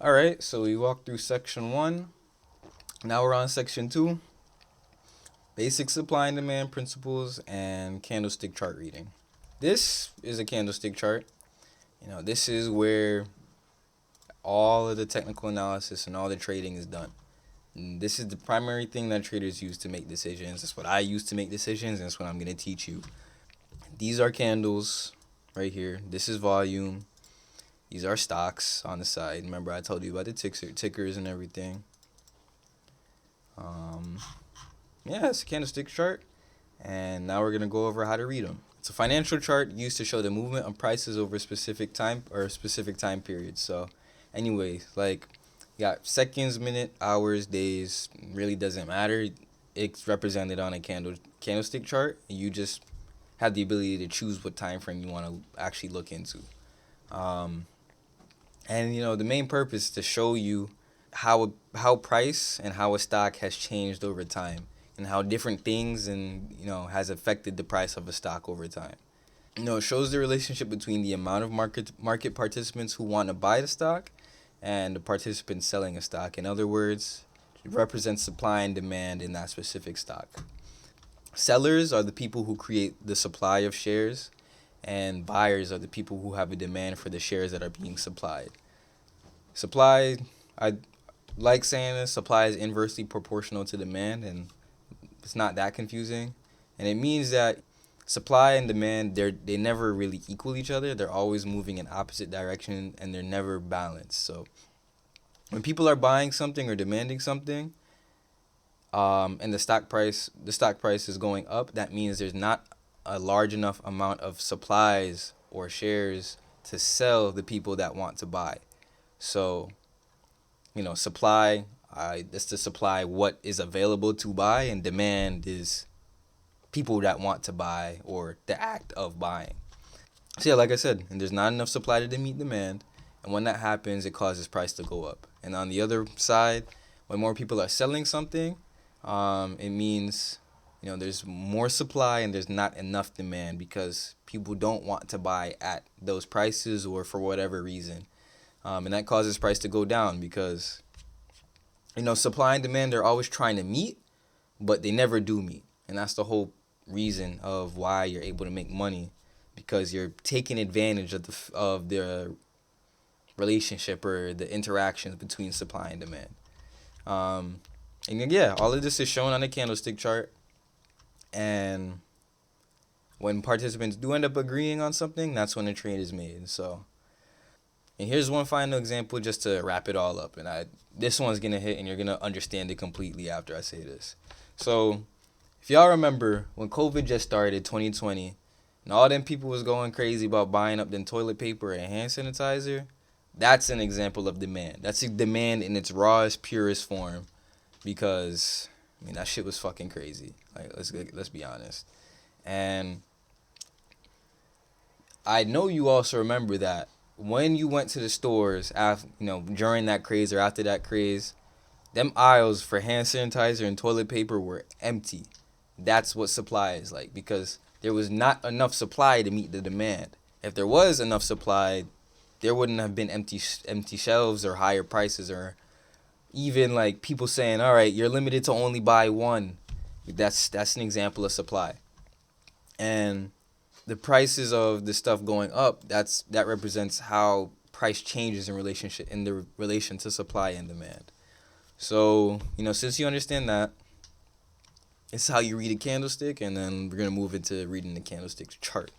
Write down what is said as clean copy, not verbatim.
All right, so we walked through section one. Now we're on section two, basic supply and demand principles and candlestick chart reading. This is a candlestick chart. This is where all of the technical analysis and all the trading is done. And this is the primary thing that traders use to make decisions. That's what I use to make decisions, and that's what I'm going to teach you. These are candles right here. This is volume. These are stocks on the side. Remember, I told you about the tickers and everything. Um, yeah, it's a candlestick chart. And now we're going to go over how to read them. It's a financial chart used to show the movement of prices over a specific time or specific time periods. So, anyway, like, you got seconds, minute, hours, days. Really doesn't matter. It's represented on a candlestick chart. You just have the ability to choose what time frame you want to actually look into. And the main purpose is to show you how price and how a stock has changed over time and how different things and has affected the price of a stock over time. It shows the relationship between the amount of market participants who want to buy the stock and the participants selling a stock. In other words, it represents supply and demand in that specific stock. Sellers are the people who create the supply of shares, and buyers are the people who have a demand for the shares that are being supplied. Supply, I like saying this, supply is inversely proportional to demand, and it's not that confusing. And it means that supply and demand, they never really equal each other. They're always moving in opposite direction, and they're never balanced. So when people are buying something or demanding something, and the stock price is going up, that means there's not a large enough amount of supplies or shares to sell the people that want to buy. So, supply, that's to supply what is available to buy, and demand is people that want to buy or the act of buying. So yeah, like I said, and there's not enough supply to meet demand, and when that happens, it causes price to go up. And on the other side, when more people are selling something, it means there's more supply and there's not enough demand because people don't want to buy at those prices or for whatever reason, and that causes price to go down because supply and demand are always trying to meet, but they never do meet, and that's the whole reason of why you're able to make money, because you're taking advantage of the relationship or the interactions between supply and demand. And yeah, all of this is shown on a candlestick chart, and when participants do end up agreeing on something, that's when a trade is made. So, and here's one final example just to wrap it all up. And this one's gonna hit, and you're gonna understand it completely after I say this. So, if y'all remember when COVID just started, 2020, and all them people was going crazy about buying up them toilet paper and hand sanitizer, that's an example of demand. That's a demand in its rawest, purest form, because that shit was fucking crazy. Like, let's be honest. And I know you also remember that when you went to the stores after, during that craze or after that craze, them aisles for hand sanitizer and toilet paper were empty. That's what supply is like, because there was not enough supply to meet the demand. If there was enough supply, there wouldn't have been empty shelves or higher prices, or even like people saying, "All right, you're limited to only buy one." That's an example of supply. And the prices of the stuff going up, that represents how price changes in the relation to supply and demand. So, since you understand that, it's how you read a candlestick, and then we're gonna move into reading the candlestick chart.